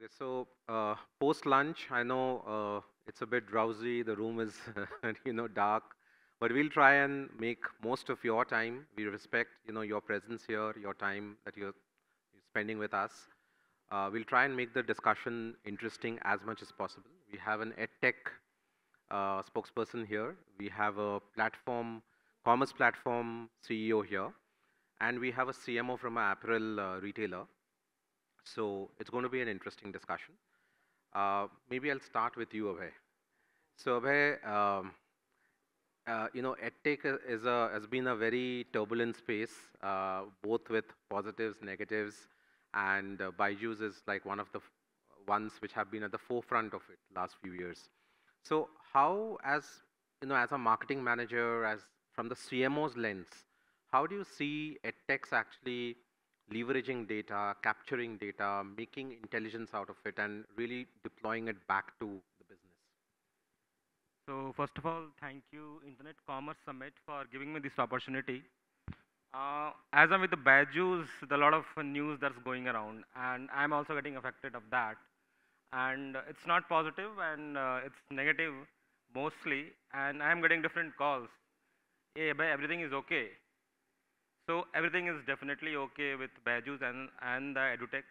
Okay, so post lunch, I know it's a bit drowsy. The room is, dark, but we'll try and make most of your time. We respect, your presence here, your time that you're spending with us. We'll try and make the discussion interesting as much as possible. We have an EdTech spokesperson here. We have a commerce platform CEO here, and we have a CMO from an apparel retailer. So it's going to be an interesting discussion. Maybe I'll start with you, Abhay. So Abhay, EdTech has been a very turbulent space, both with positives, negatives, and Byjus is like one of the ones which have been at the forefront of it last few years. So how, as a marketing manager, as from the CMO's lens, how do you see EdTechs actually leveraging data, capturing data, making intelligence out of it, and really deploying it back to the business? So first of all, thank you Internet Commerce Summit for giving me this opportunity. As I'm with the Byjus, there are a lot of news that's going around, and I'm also getting affected of that. And it's not positive, and it's negative mostly. And I'm getting different calls. Hey, bhai, everything is okay. So everything is definitely okay with Byjus and the edutech.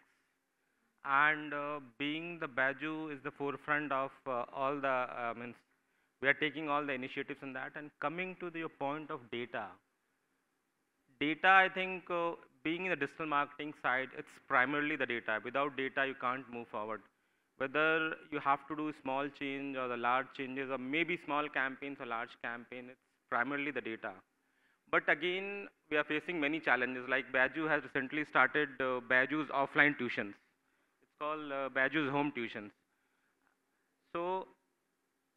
And being the Byju is the forefront of all the means we are taking all the initiatives in that. And coming to your point of data, I think being in the digital marketing side, it's primarily the data. Without data, you can't move forward. Whether you have to do small change or the large changes, or maybe small campaigns or large campaign, it's primarily the data. But again, we are facing many challenges. Like Byju has recently started Byju's offline tuitions. It's called Byju's home tuitions. So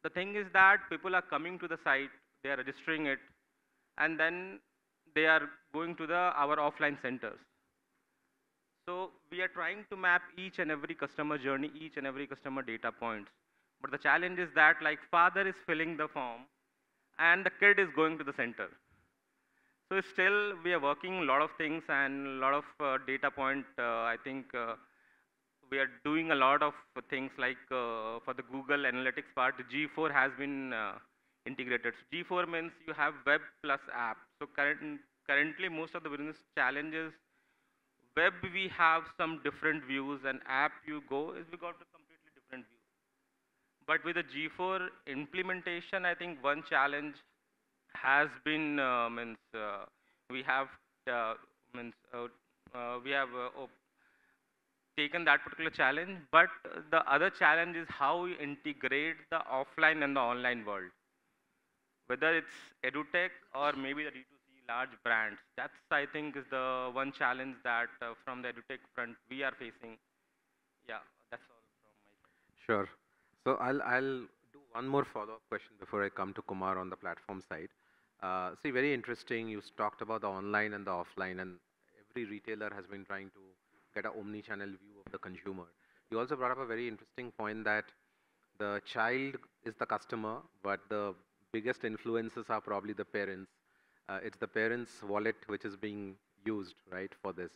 the thing is that people are coming to the site, they are registering it, and then they are going to our offline centers. So we are trying to map each and every customer journey, each and every customer data points. But the challenge is that like father is filling the form and the kid is going to the center. So still we are working a lot of things and a lot of data point. I think we are doing a lot of things like for the Google Analytics part, G4 has been integrated. So G4 means you have web plus app. So currently most of the business challenges, web we have some different views, and app you go is we got a completely different view. But with the G4 implementation, I think one challenge has been we have taken that particular challenge, but the other challenge is how we integrate the offline and the online world. Whether it's edutech or maybe the D2C large brands, that's I think is the one challenge that from the edutech front we are facing. Yeah, that's all from my side. Sure. So I'll do one more follow-up question before I come to Kumar on the platform side. See, very interesting. You talked about the online and the offline, and every retailer has been trying to get an omni-channel view of the consumer. You also brought up a very interesting point that the child is the customer, but the biggest influences are probably the parents. It's the parents' wallet which is being used, right, for this.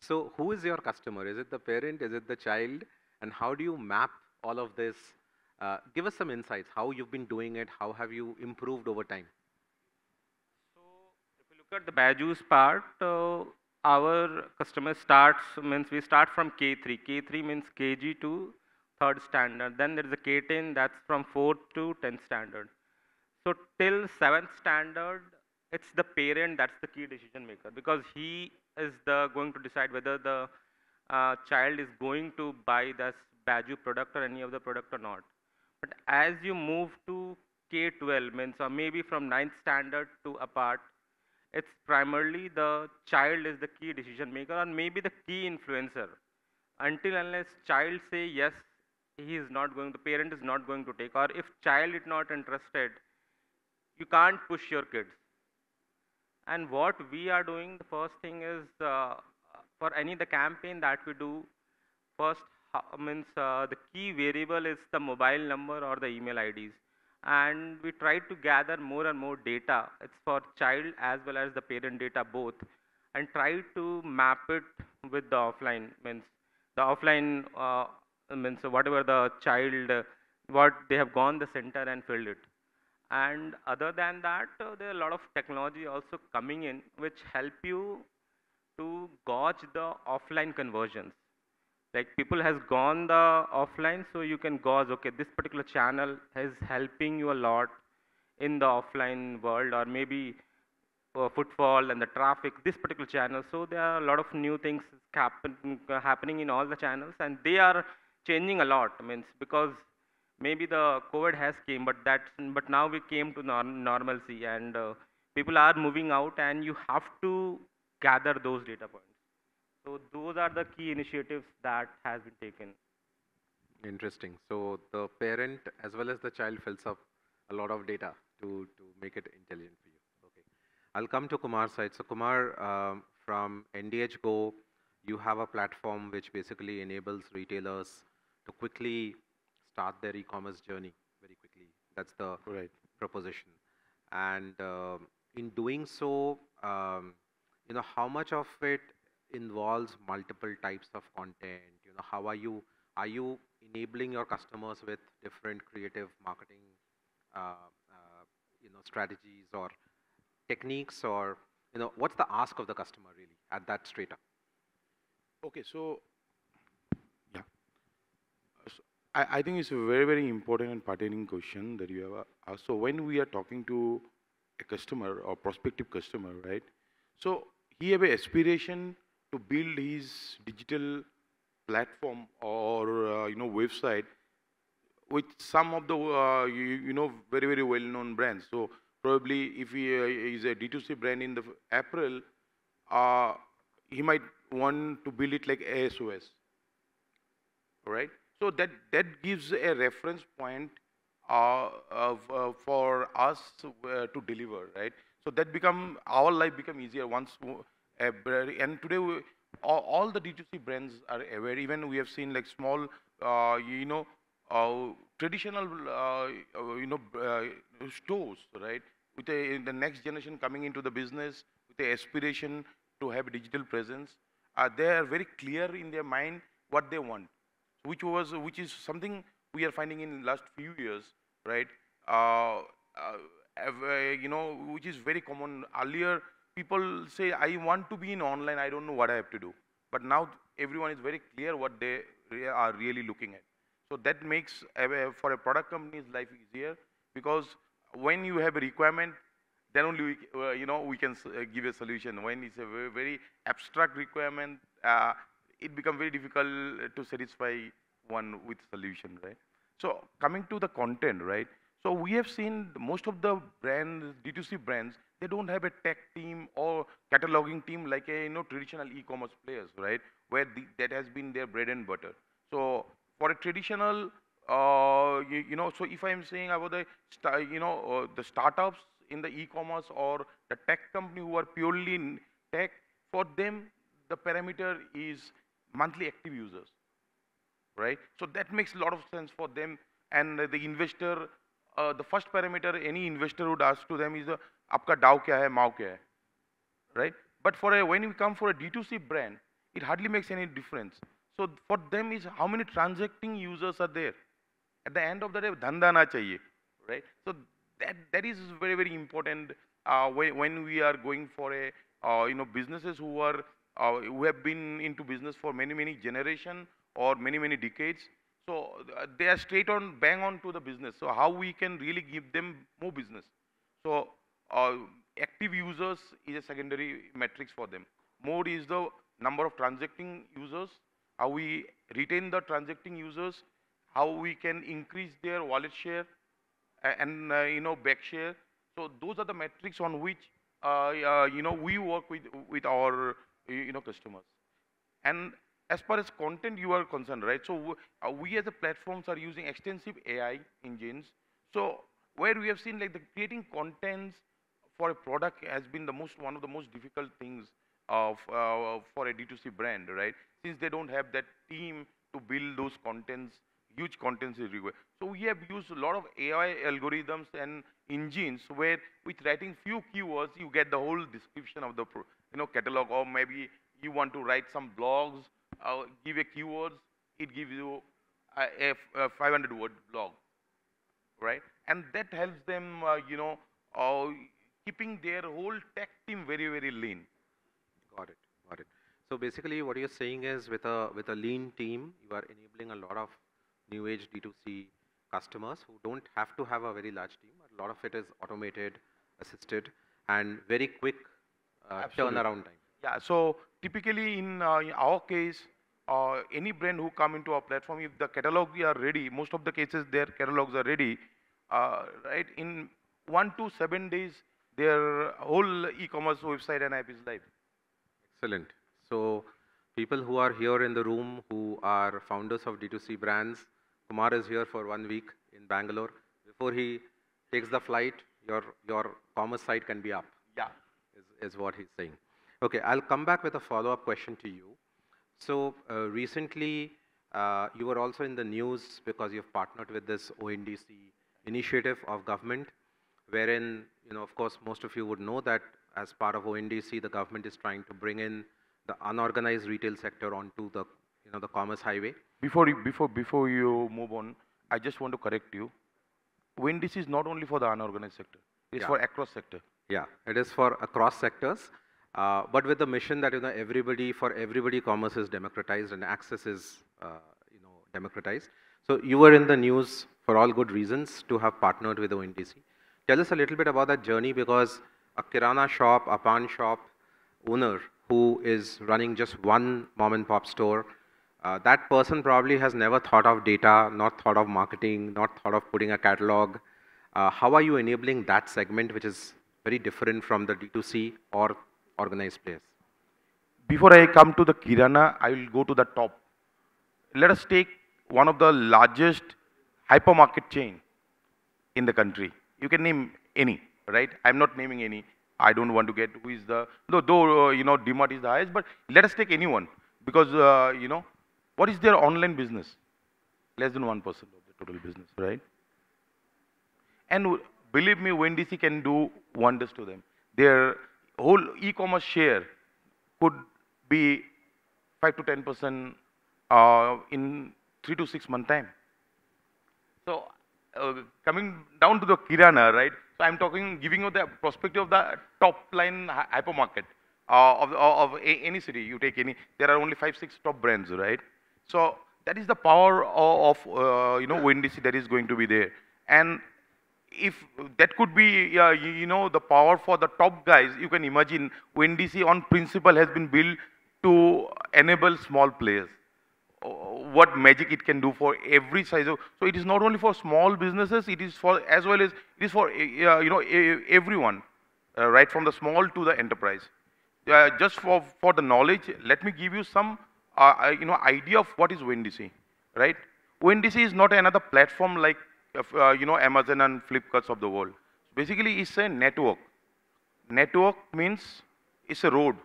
So who is your customer? Is it the parent? Is it the child? And how do you map all of this? Give us some insights. How you've been doing it? How have you improved over time? So if you look at the Byju's part, our customer means we start from K3. K3 means KG to 3rd standard. Then there is a K10 that's from 4th to 10th standard. So till 7th standard, it's the parent that's the key decision maker, because he is going to decide whether the child is going to buy this Byju product or any of the product or not. But as you move to K12, means or maybe from 9th standard to apart, it's primarily the child is the key decision maker or maybe the key influencer. Until unless child say yes, he is not going, the parent is not going to take, or if child is not interested, you can't push your kids. And what we are doing, the first thing is for any the campaign that we do, first the key variable is the mobile number or the email IDs. And we try to gather more and more data. It's for child as well as the parent data both, and try to map it with the offline, means the offline means whatever the child, what they have gone the center and filled it. And other than that, there are a lot of technology also coming in which help you to gauge the offline conversions. Like people has gone the offline, so you can gauge, okay, this particular channel is helping you a lot in the offline world, or maybe footfall and the traffic, this particular channel. So there are a lot of new things happening in all the channels, and they are changing a lot. I mean, because maybe the COVID has came, but now we came to normalcy, and people are moving out, and you have to gather those data points. So those are the key initiatives that has been taken. Interesting. So the parent as well as the child fills up a lot of data to make it intelligent for you. Okay. I'll come to Kumar's side. So Kumar, from ndhgo, you have a platform which basically enables retailers to quickly start their e-commerce journey very quickly. That's the Right. proposition. And in doing so, how much of it involves multiple types of content? How are you enabling your customers with different creative marketing, strategies or techniques, or what's the ask of the customer really at that strata? Okay, so yeah, so I think it's a very, very important and pertaining question that you have asked. So when we are talking to a customer or prospective customer, right? So he have an aspiration to build his digital platform or website with some of the very, very well known brands. So probably if he is a D2C brand in the apparel, uh, he might want to build it like ASOS, right? So that gives a reference point for us to deliver, right? So that become our life become easier once and today all the D2C brands are aware. Even we have seen like small, traditional, stores, right? With the next generation coming into the business with the aspiration to have a digital presence, they are very clear in their mind what they want, which is something we are finding in last few years, right? Which is very common. Earlier, people say, I want to be in online, I don't know what I have to do. But now everyone is very clear what they are really looking at. So that makes, for a product company's life easier, because when you have a requirement, then only we can give a solution. When it's a very, very abstract requirement, it becomes very difficult to satisfy one with solution, right? So coming to the content, right? So we have seen most of the brands, D2C brands, they don't have a tech team or cataloging team like a traditional e-commerce players, right? Where that has been their bread and butter. So for a traditional, so if I'm saying about the the startups in the e-commerce or the tech company who are purely in tech, for them the parameter is monthly active users, right? So that makes a lot of sense for them. And the investor, the first parameter any investor would ask to them is, "Aapka DAO kya hai, MAU kya hai?" Right? But when you come for a D2C brand, it hardly makes any difference. So for them is how many transacting users are there. At the end of the day, dhanda na chahiye, right? So that is very, very important when we are going for a businesses who have been into business for many, many generation or many, many decades. So they are straight on, bang on to the business. So how we can really give them more business. So active users is a secondary metrics for them. More is the number of transacting users, how we retain the transacting users, how we can increase their wallet share and back share. So those are the metrics on which we work with our customers. And as far as content you are concerned, right? So we as a platforms are using extensive AI engines. So where we have seen like the creating contents for a product has been one of the most difficult things of for a D2C brand, right? Since they don't have that team to build those contents, huge contents is required. So we have used a lot of AI algorithms and engines where with writing few keywords you get the whole description of the catalog, or maybe you want to write some blogs, give a keywords, it gives you a 500-word blog, right? And that helps them, keeping their whole tech team very, very lean. Got it. Got it. So basically, what you're saying is, with a lean team, you are enabling a lot of new age D2C customers who don't have to have a very large team. A lot of it is automated, assisted, and very quick Absolutely. turnaround time. Yeah. So typically in our case, any brand who come into our platform, if the catalog are ready, most of the cases their catalogs are ready, right? In 1 to 7 days, their whole e-commerce website and app is live. Excellent. So people who are here in the room who are founders of D2C brands, Kumar is here for 1 week in Bangalore. Before he takes the flight, your commerce site can be up. Yeah. Is what he's saying. Okay, I'll come back with a follow-up question to you. So recently, you were also in the news because you've partnered with this ONDC initiative of government, wherein, of course, most of you would know that as part of ONDC, the government is trying to bring in the unorganized retail sector onto the, the commerce highway. Before you move on, I just want to correct you. ONDC is not only for the unorganized sector; it's for across sector. Yeah, it is for across sectors, but with the mission that for everybody, commerce is democratized and access is democratized. So you were in the news for all good reasons to have partnered with ONDC. Tell us a little bit about that journey, because a kirana shop, a pan shop owner who is running just one mom and pop store, that person probably has never thought of data, not thought of marketing, not thought of putting a catalog. How are you enabling that segment, which is very different from the D2C or organized players? Before I come to the kirana, I will go to the top. Let us take one of the largest hypermarket chain in the country. You can name any, right? I'm not naming any. I don't want to get who is the, though DMart is the highest, but let us take anyone, because, what is their online business? Less than 1% of the total business, right? And believe me, ONDC can do wonders to them. Their whole e-commerce share could be 5 to 10% in 3 to 6 month time. So coming down to the kirana, right? So I'm giving you the perspective of the top line hypermarket of any city. You take any, there are only 5, 6 top brands, right? So that is the power of ONDC that is going to be there. And if that could be, the power for the top guys, you can imagine ONDC on principle has been built to enable small players. What magic it can do for every size of, so it is not only for small businesses, it is for, as well as it is for, everyone, right from the small to the enterprise. Just for the knowledge, let me give you some, idea of what is ONDC, right? ONDC is not another platform like, Amazon and Flipkarts of the world. Basically, it's a network. Network means it's a road,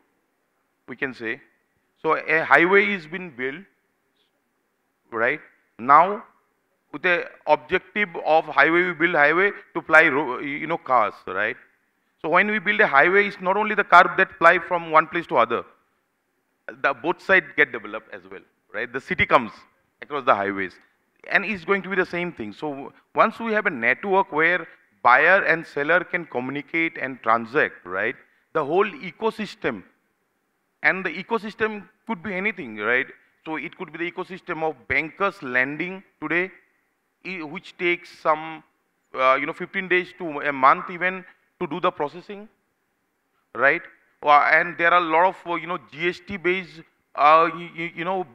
we can say. So a highway is being built, right? Now, with the objective of highway, we build highway to ply, cars, right? So when we build a highway, it's not only the car that ply from one place to other. The both sides get developed as well, right? The city comes across the highways, and it's going to be the same thing. So once we have a network where buyer and seller can communicate and transact, right? The whole ecosystem, and the ecosystem could be anything, right? So it could be the ecosystem of bankers lending today, which takes some, 15 days to a month even to do the processing, right? And there are a lot of, GST-based,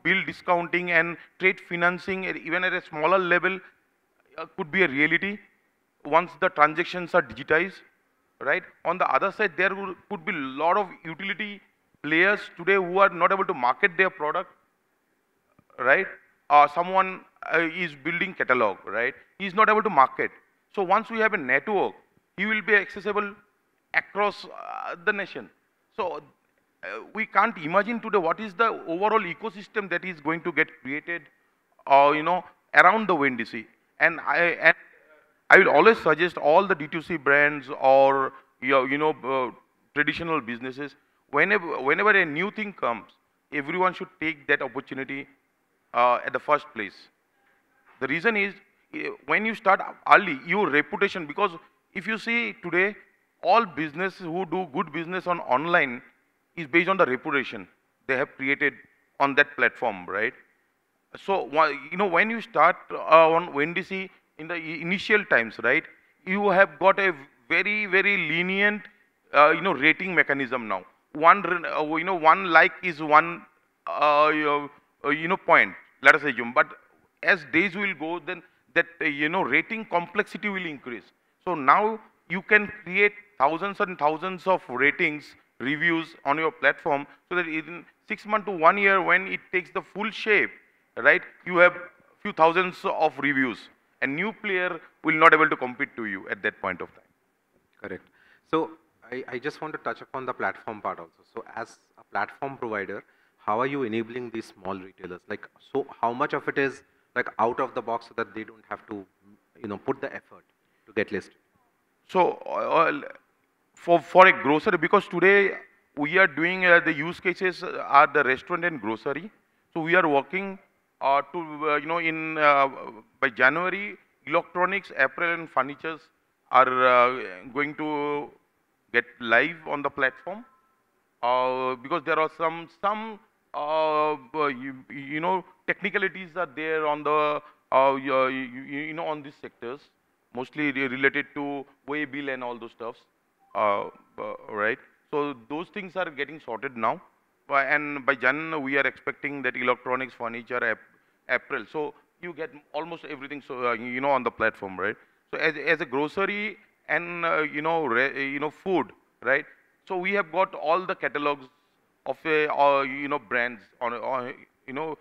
bill discounting and trade financing, even at a smaller level, could be a reality once the transactions are digitized, right? On the other side, there could be a lot of utility players today who are not able to market their product, right? Someone is building catalog, right? He is not able to market. So once we have a network, he will be accessible across the nation. So we can't imagine today what is the overall ecosystem that is going to get created, around the ONDC. And I will always suggest all the D2C brands or traditional businesses, whenever a new thing comes, everyone should take that opportunity at the first place. The reason is when you start early, your reputation, because if you see today, all business who do good business on online is based on the reputation they have created on that platform, right? So, you know, when you start on WNDC in the initial times, right, you have got a very, very lenient, you know, rating mechanism now. You know, one like is one, you know, point, let us assume. But as days will go, then that, you know, rating complexity will increase. So now you can create thousands and thousands of ratings, reviews on your platform, so that in 6 months to 1 year, when it takes the full shape, right, you have few thousands of reviews. A new player will not able to compete to you at that point of time. Correct. So I just want to touch upon the platform part also. So as a platform provider, how are you enabling these small retailers? Like, so how much of it is like out of the box so that they don't have to, you know, put the effort to get listed? So for a grocery, because today we are doing the use cases are the restaurant and grocery. So we are working to you know, in by January, electronics, apparel, and furnitures are going to get live on the platform, because there are some you know, technicalities are there on the you know, on these sectors, mostly related to way bill and all those stuffs, right? So those things are getting sorted now, and by Jan we are expecting that electronics, furniture, apparel. So you get almost everything, so you know, on the platform, right? So as a grocery and you know, food, right? So we have got all the catalogs of a you know, brands on you know,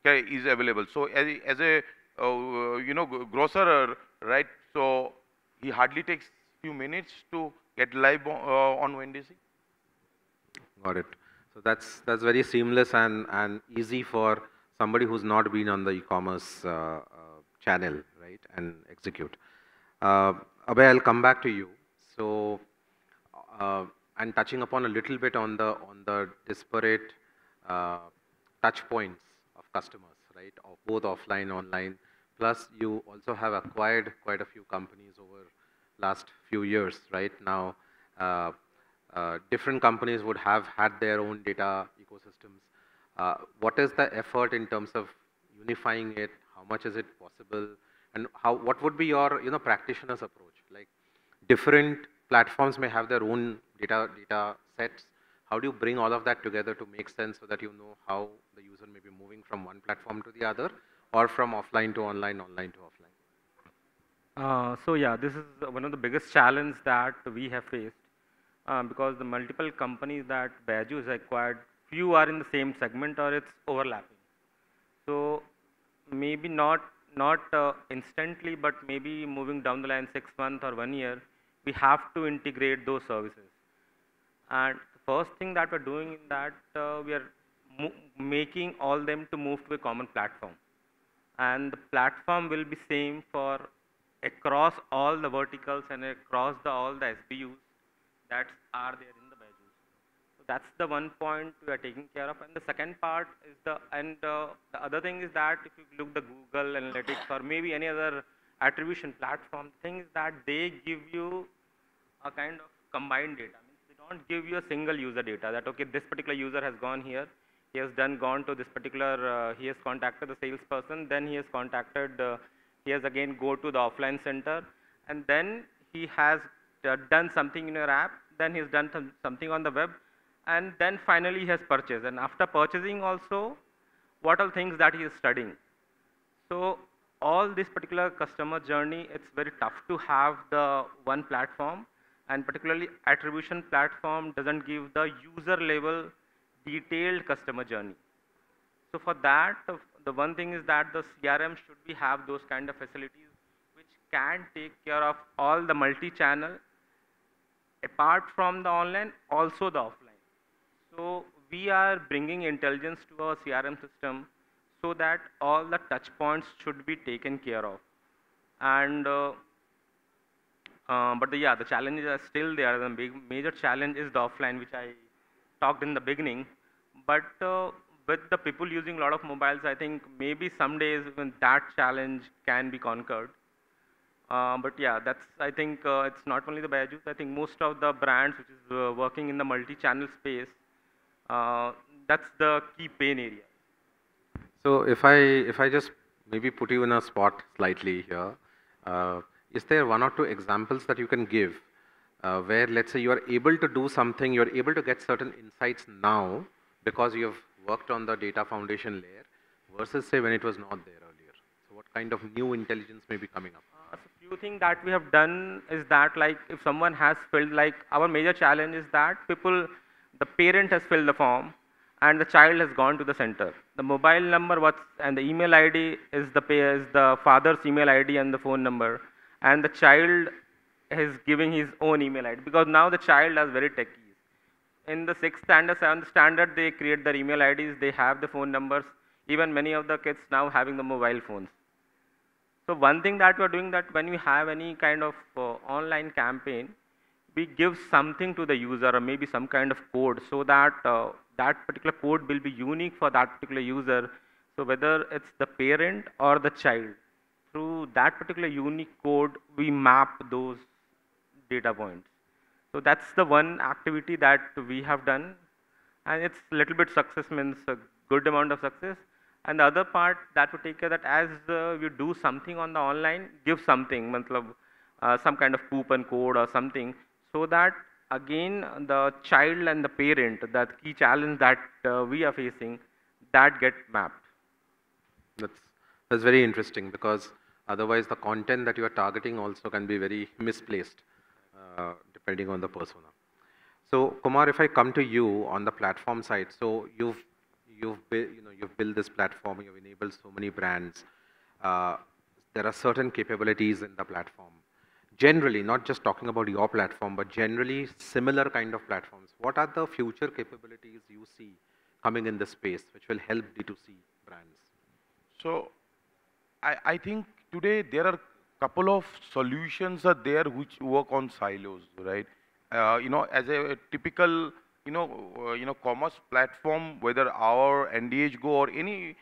is available. So as a you know, grocer, right? So he hardly takes few minutes to get live on WNDC. Got it. So that's very seamless and easy for somebody who's not been on the e-commerce channel, right? And execute. Abhay, I'll come back to you. So, and touching upon a little bit on the disparate touch points of customers, right? Of both offline, online. Plus, you also have acquired quite a few companies over last few years, right? Now, different companies would have had their own data ecosystems. What is the effort in terms of unifying it? How much is it possible? And what would be your, you know, practitioner's approach? Like, different platforms may have their own data sets. How do you bring all of that together to make sense so that you know how the user may be moving from one platform to the other, or from offline to online, online to offline? So yeah, this is one of the biggest challenge that we have faced, because the multiple companies that Byjus acquired, few are in the same segment or it's overlapping. So maybe not instantly, but maybe moving down the line 6 months or 1 year, we have to integrate those services. And the first thing that we're doing in that, we are making all them to move to a common platform. And the platform will be same for across all the verticals and across all the SBUs that are there in the Byjus. So that's the one point we are taking care of. And the second part is the other thing is that if you look the Google Analytics or maybe any other attribution platform, things that they give you a kind of combined data. Means they don't give you a single user data that, okay, this particular user has gone here, he has gone to this particular, he has contacted the salesperson, then he has contacted, he has again go to the offline center, and then he has done something in your app, then he has done something on the web, and then finally he has purchased. And after purchasing also, what are things that he is studying. So all this particular customer journey, it's very tough to have the one platform, and particularly attribution platform doesn't give the user level detailed customer journey. So for that, the one thing is that the CRM should be have those kind of facilities which can take care of all the multi-channel, apart from the online, also the offline. So we are bringing intelligence to our CRM system so that all the touch points should be taken care of. And yeah, the challenges are still there. The major challenge is the offline, which I talked in the beginning. But with the people using a lot of mobiles, I think maybe some days when that challenge can be conquered. But yeah, that's, I think it's not only the Byjus. I think most of the brands which is working in the multi-channel space, uh, that's the key pain area. So if I just maybe put you in a spot slightly here, is there one or two examples that you can give where let's say you are able to do something, you're able to get certain insights now because you have worked on the data foundation layer versus say when it was not there earlier. So what kind of new intelligence may be coming up? So few things that we have done is that, like, if someone has filled, like, our major challenge is that the parent has filled the form and the child has gone to the center. The mobile number and the email ID is the father's email ID and the phone number, and the child is giving his own email ID, because now the child is very techy. In the 6th standard, 7th standard, they create their email IDs, they have the phone numbers, even many of the kids now having the mobile phones. So one thing that we're doing, that when we have any kind of online campaign, we give something to the user or maybe some kind of code, so that that particular code will be unique for that particular user. So whether it's the parent or the child, through that particular unique code, we map those data points. So that's the one activity that we have done, and it's a little bit success, means a good amount of success. And the other part that we take care that as we do something on the online, give something, matlab, some kind of coupon code or something, so that again the child and the parent, that key challenge that we are facing, that get mapped. That's very interesting, because otherwise the content that you are targeting also can be very misplaced depending on the persona. So Kumar, if I come to you on the platform side, so you've built this platform, you've enabled so many brands. There are certain capabilities in the platform. Generally, not just talking about your platform, but generally similar kind of platforms. What are the future capabilities you see coming in this space which will help D2C brands? So I think today there are couple of solutions are there which work on silos, right? As a typical, commerce platform, whether our ndhgo or any,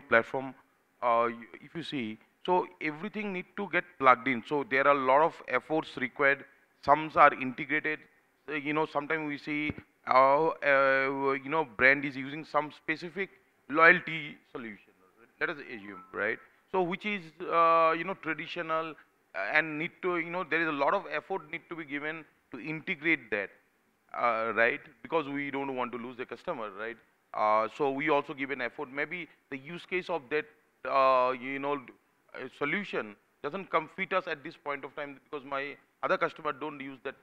platform, if you see, so everything need to get plugged in. So there are a lot of efforts required. Some are integrated. Sometimes we see, brand is using some specific loyalty solution. Let us assume, right? So which is, traditional, and need to, there is a lot of effort need to be given to integrate that, right? Because we don't want to lose the customer, right? So we also give an effort. Maybe the use case of that, solution doesn't come fit us at this point of time, because my other customer don't use that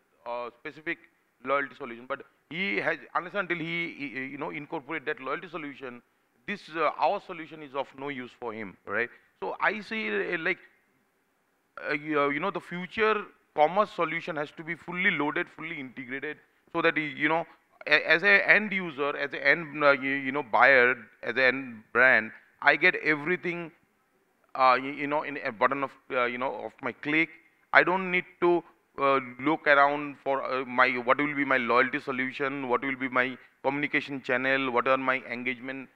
specific loyalty solution. But he has, unless until he incorporate that loyalty solution, this our solution is of no use for him, right? So I see the future commerce solution has to be fully loaded, fully integrated, so that as a end user, as a end buyer, as an end brand, I get everything in a button of of my click. I don't need to look around for what will be my loyalty solution, what will be my communication channel, what are my engagement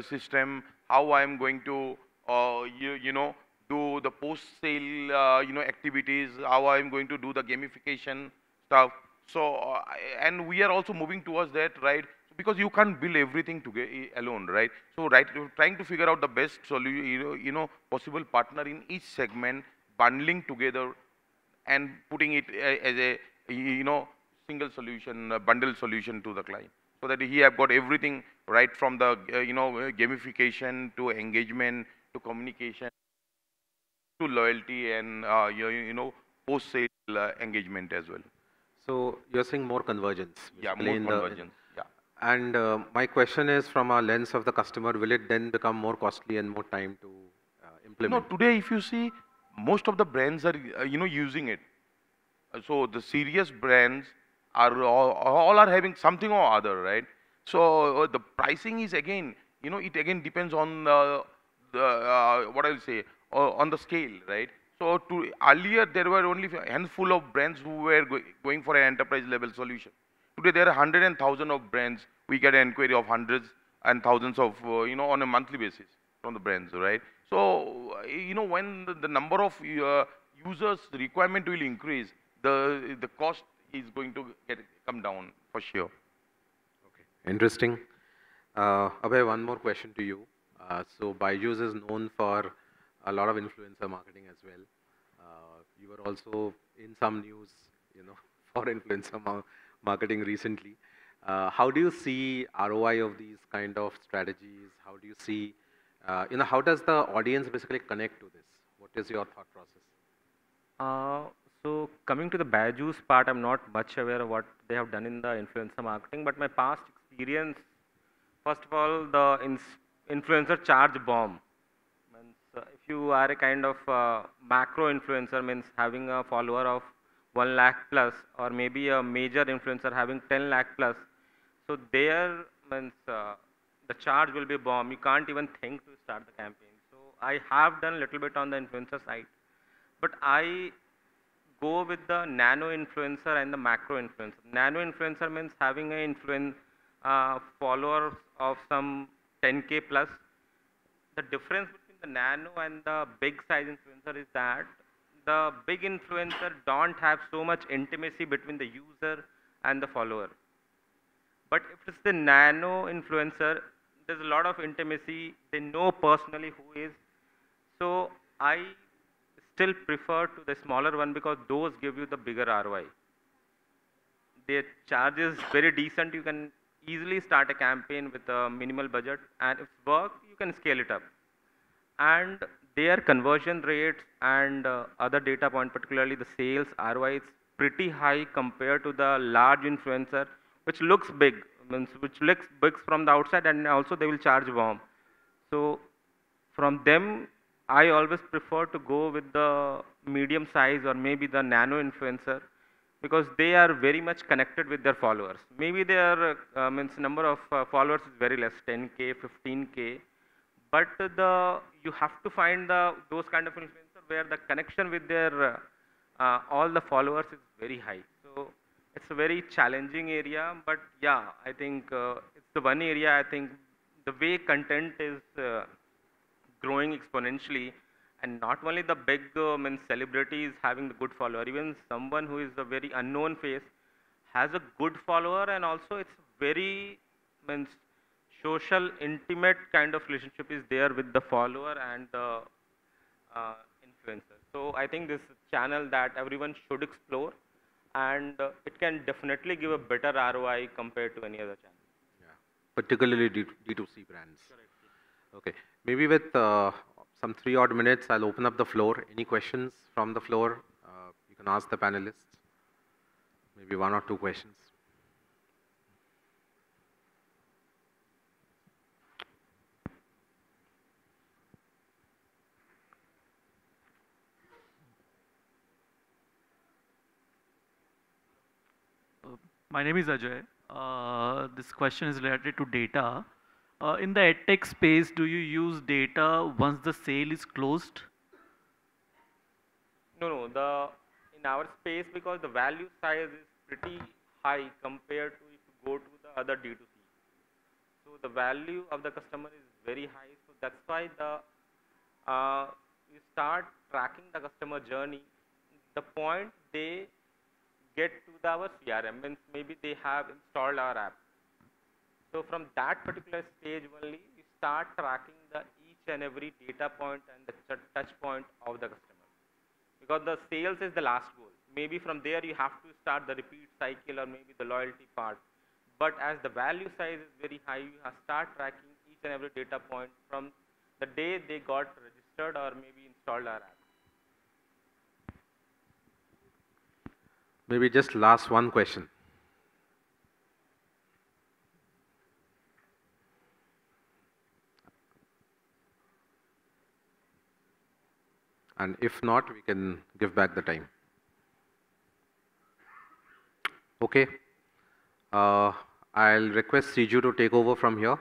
system, how I am going to do the post-sale activities, how I am going to do the gamification stuff. So and we are also moving towards that, right? Because you can't build everything together alone, right? So trying to figure out the best solution, possible partner in each segment, bundling together and putting it as a single solution, bundle solution to the client, so that he have got everything right from the gamification to engagement to communication to loyalty and post sale engagement as well. So you're seeing more convergence. Yeah, more convergence. And my question is, from a lens of the customer, will it then become more costly and more time to implement? No, today if you see, most of the brands are using it. So the serious brands are all are having something or other, right? So the pricing is again, it again depends on what I'll say, on the scale, right? So earlier there were only a handful of brands who were going for an enterprise level solution. Today there are 100,000 of brands. We get an inquiry of hundreds, and thousands of, on a monthly basis from the brands, right? So, when the number of users requirement will increase, the cost is going to come down for sure. Okay. Interesting. Abhay, one more question to you. So Byjus is known for a lot of influencer marketing as well. You were also in some news, for influencer marketing recently. How do you see ROI of these kind of strategies? How do you see, how does the audience basically connect to this? What is your thought process? So coming to the Byjus part, I'm not much aware of what they have done in the influencer marketing, but my past experience, first of all, the influencer charge bomb. Means, if you are a kind of macro influencer, means having a follower of 1 lakh plus, or maybe a major influencer having 10 lakh plus, so there means the charge will be bomb. You can't even think to start the campaign. So I have done a little bit on the influencer side, but I go with the nano influencer and the macro influencer. Nano influencer means having a followers of some 10K plus. The difference between the nano and the big size influencer is that the big influencer don't have so much intimacy between the user and the follower. But if it's the nano influencer, there's a lot of intimacy. They know personally who is. So I still prefer to the smaller one because those give you the bigger ROI. Their charge is very decent. You can easily start a campaign with a minimal budget, and if it works, you can scale it up. And their conversion rates and other data point, particularly the sales ROI, is pretty high compared to the large influencer, which looks big, which looks big from the outside, and also they will charge bomb. So from them, I always prefer to go with the medium size or maybe the nano influencer because they are very much connected with their followers. Maybe their number of followers is very less, 10K, 15K, but you have to find those kind of influencers where the connection with their all the followers is very high. So it's a very challenging area, but yeah, I think it's the one area I think the way content is growing exponentially, and not only the big celebrities having the good follower, even someone who is a very unknown face has a good follower, and also it's very social, intimate kind of relationship is there with the follower and the influencer. So I think this is a channel that everyone should explore, and it can definitely give a better ROI compared to any other channel. Yeah, particularly D2C brands. Correct. Okay, maybe with some 3 odd minutes, I'll open up the floor. Any questions from the floor? You can ask the panelists. Maybe 1 or 2 questions. My name is Ajay. This question is related to data. In the edtech space, do you use data once the sale is closed? No. In our space, because the value size is pretty high compared to if you go to the other D2C. So the value of the customer is very high. So that's why you start tracking the customer journey. The point they get to our CRM, means maybe they have installed our app. So from that particular stage only, we start tracking each and every data point and the touch point of the customer. Because the sales is the last goal. Maybe from there you have to start the repeat cycle or maybe the loyalty part. But as the value size is very high, you have start tracking each and every data point from the day they got registered or maybe installed our app. Maybe just last 1 question. And if not, we can give back the time. Okay. I'll request Siju to take over from here.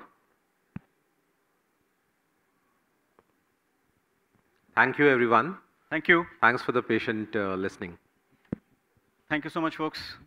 Thank you, everyone. Thank you. Thanks for the patient listening. Thank you so much, folks.